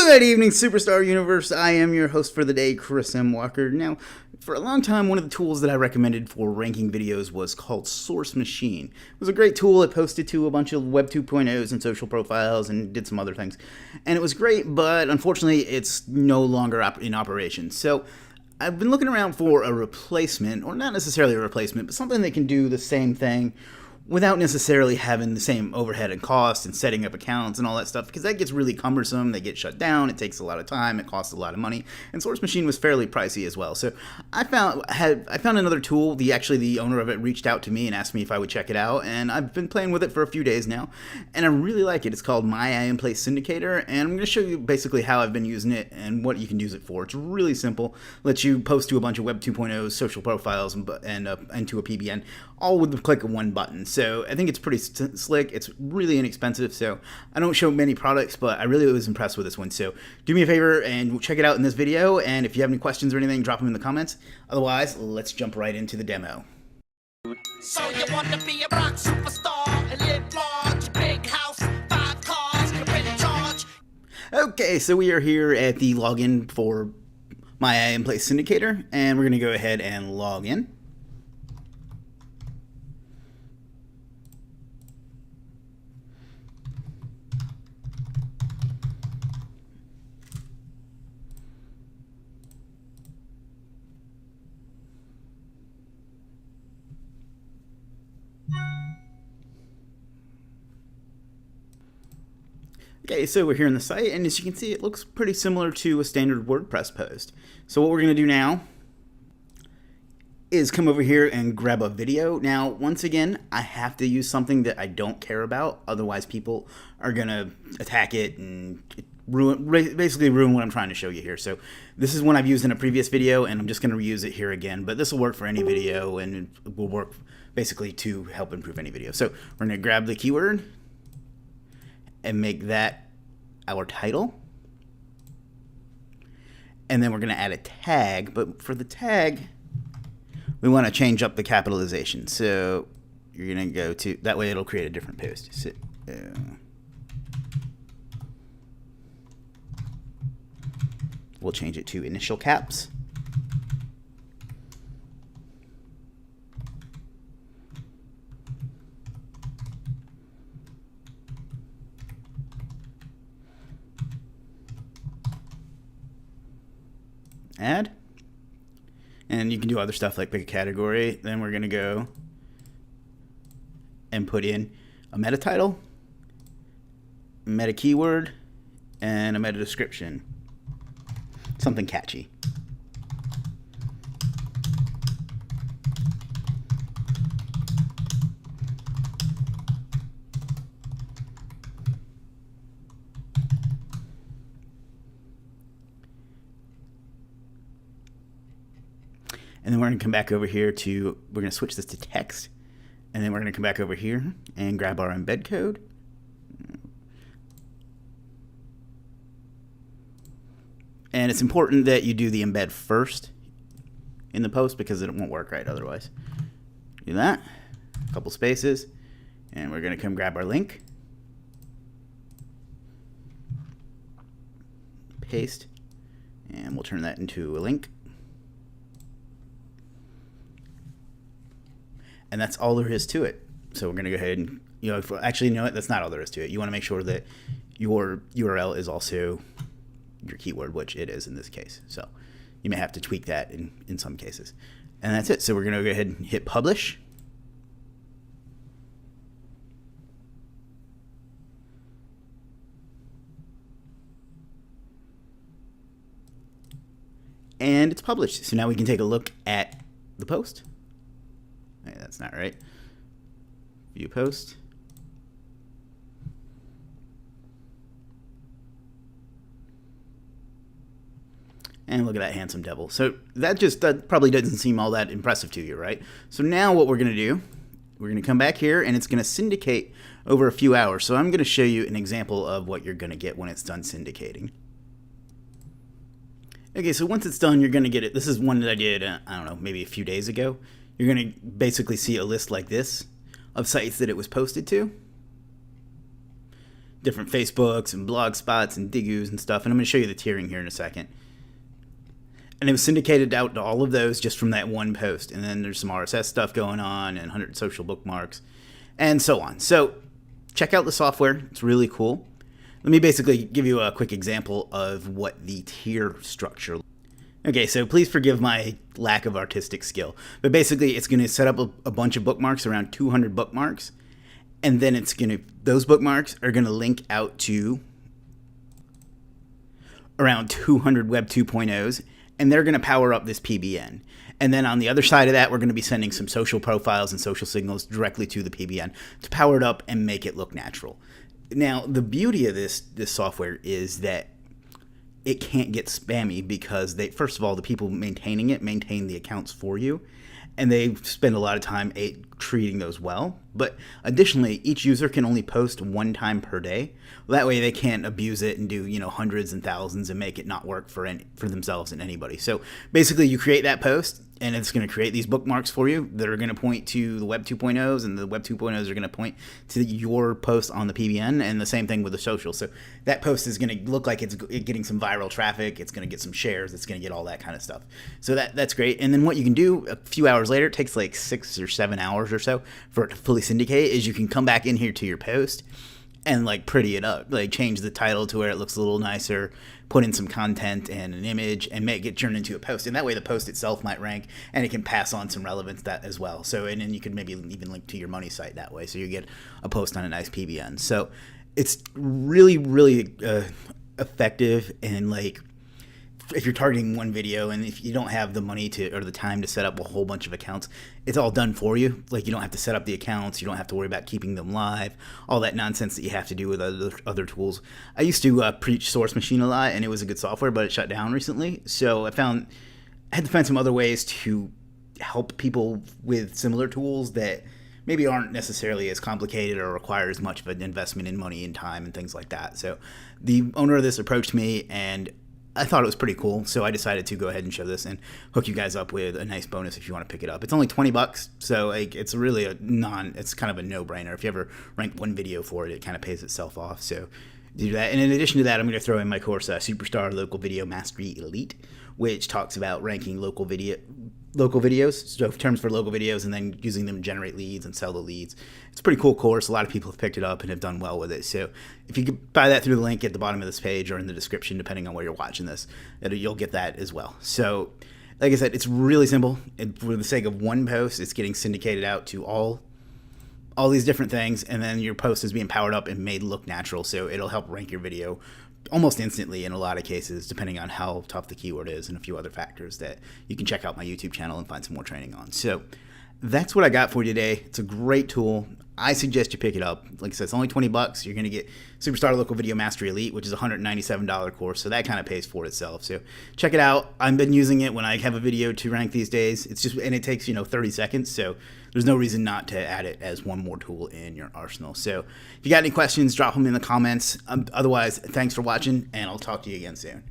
Good evening, Superstar Universe. I am your host for the day, Chris M. Walker. Now, for a long time, one of the tools that I recommended for ranking videos was called Source Machine. It was a great tool. It posted to a bunch of Web 2.0s and social profiles and did some other things. And it was great, but unfortunately, it's no longer in operation. So I've been looking around for a replacement, or not necessarily a replacement, but something that can do the same thing without necessarily having the same overhead and cost and setting up accounts and all that stuff, because that gets really cumbersome. They get shut down. It takes a lot of time. It costs a lot of money. And Source Machine was fairly pricey as well. So I found another tool. The owner of it reached out to me and asked me if I would check it out, and I've been playing with it for a few days now, and I really like it. It's called My Syndicator, and I'm going to show you basically how I've been using it and what you can use it for. It's really simple. Lets you post to a bunch of Web 2.0 social profiles and to a PBN, all with the click of one button. So I think it's pretty slick. It's really inexpensive. So I don't show many products, but I really was impressed with this one. So do me a favor and check it out in this video. And if you have any questions or anything, drop them in the comments. Otherwise, let's jump right into the demo. So you want to be a rock superstar and live large, big house, 5 cars, you're in charge. Okay, so we are here at the login for My Syndicator, and we're going to go ahead and log in. Okay, so we're here on the site, and as you can see, it looks pretty similar to a standard WordPress post. So what we're going to do now is come over here and grab a video. Now, once again, I have to use something that I don't care about, otherwise people are going to attack it and basically ruin what I'm trying to show you here. So this is one I've used in a previous video, and I'm just going to reuse it here again, but this will work for any video, and it will work basically to help improve any video. So we're going to grab the keyword and make that our title. And then we're going to add a tag, but for the tag, we want to change up the capitalization. So you're going to go to, that way it'll create a different post. So, we'll change it to initial caps. Add, and you can do other stuff like pick a category. Then we're going to go and put in a meta title, meta keyword, and a meta description, something catchy. And then we're going to come back over here to, we're going to switch this to text. And then we're going to come back over here and grab our embed code. And it's important that you do the embed first in the post because it won't work right otherwise. Do that, a couple spaces, and we're going to come grab our link. Paste, and we'll turn that into a link. And that's all there is to it. So we're going to go ahead and, actually, you know what? That's not all there is to it. You want to make sure that your URL is also your keyword, which it is in this case. So you may have to tweak that in some cases. And that's it. So we're going to go ahead and hit publish. And it's published. So now we can take a look at the post. Hey, that's not right. View post. And look at that handsome devil. So that probably doesn't seem all that impressive to you, right? So now what we're going to do, we're going to come back here, and it's going to syndicate over a few hours. So I'm going to show you an example of what you're going to get when it's done syndicating. Okay, so once it's done, you're going to get it. This is one that I did, I don't know, maybe a few days ago. You're going to basically see a list like this of sites that it was posted to. different Facebooks and blog spots and Digoos and stuff. And I'm going to show you the tiering here in a second. And it was syndicated out to all of those just from that one post. And then there's some RSS stuff going on and 100 social bookmarks and so on. So check out the software. It's really cool. Let me basically give you a quick example of what the tier structure. Okay, so please forgive my lack of artistic skill. But basically, it's going to set up a bunch of bookmarks, around 200 bookmarks. And then those bookmarks are going to link out to around 200 Web 2.0s. And they're going to power up this PBN. And then on the other side of that, we're going to be sending some social profiles and social signals directly to the PBN to power it up and make it look natural. Now, the beauty of this software is that it can't get spammy because first of all, the people maintaining it maintain the accounts for you. And they spend a lot of time treating those well. But additionally, each user can only post one time per day. Well, that way they can't abuse it and do hundreds and thousands and make it not work for themselves and anybody. So basically, you create that post, and it's going to create these bookmarks for you that are going to point to the Web 2.0s, and the Web 2.0s are going to point to your post on the PBN, and the same thing with the social. So that post is going to look like it's getting some viral traffic. It's going to get some shares. It's going to get all that kind of stuff. So that's great. And then what you can do a few hours later, it takes like 6 or 7 hours or so for it to fully syndicate, is you can come back in here to your post and like pretty it up, like change the title to where it looks a little nicer, put in some content and an image, and make it turn into a post. And that way the post itself might rank, and it can pass on some relevance that as well. So, and then you could maybe even link to your money site that way, so you get a post on a nice PBN. So it's really, really effective. And like, if you're targeting one video, and if you don't have the money or the time to set up a whole bunch of accounts, it's all done for you. Like, you don't have to set up the accounts, you don't have to worry about keeping them live, all that nonsense that you have to do with other tools. I used to preach Source Machine a lot, and it was a good software, but it shut down recently. So I had to find some other ways to help people with similar tools that maybe aren't necessarily as complicated or require as much of an investment in money and time and things like that. So the owner of this approached me, and I thought it was pretty cool, so I decided to go ahead and show this and hook you guys up with a nice bonus if you want to pick it up. It's only $20, so like, it's really it's kind of a no-brainer. If you ever rank one video for it, it kind of pays itself off. So do that. And in addition to that, I'm going to throw in my course, Superstar Local Video Mastery Elite, which talks about ranking local videos, so terms for local videos, and then using them to generate leads and sell the leads. It's a pretty cool course. A lot of people have picked it up and have done well with it. So if you could buy that through the link at the bottom of this page or in the description, depending on where you're watching this, you'll get that as well. So like I said, it's really simple. And for the sake of one post, it's getting syndicated out to all these different things, and then your post is being powered up and made look natural. So it'll help rank your video almost instantly in a lot of cases, depending on how tough the keyword is and a few other factors that you can check out my YouTube channel and find some more training on. So that's what I got for you today. It's a great tool. I suggest you pick it up. Like I said, it's only $20. You're going to get Superstar Local Video Mastery Elite, which is a $197 course, so that kind of pays for itself. So check it out. I've been using it when I have a video to rank these days. And it takes 30 seconds, so there's no reason not to add it as one more tool in your arsenal. So if you got any questions, drop them in the comments. Otherwise, thanks for watching, and I'll talk to you again soon.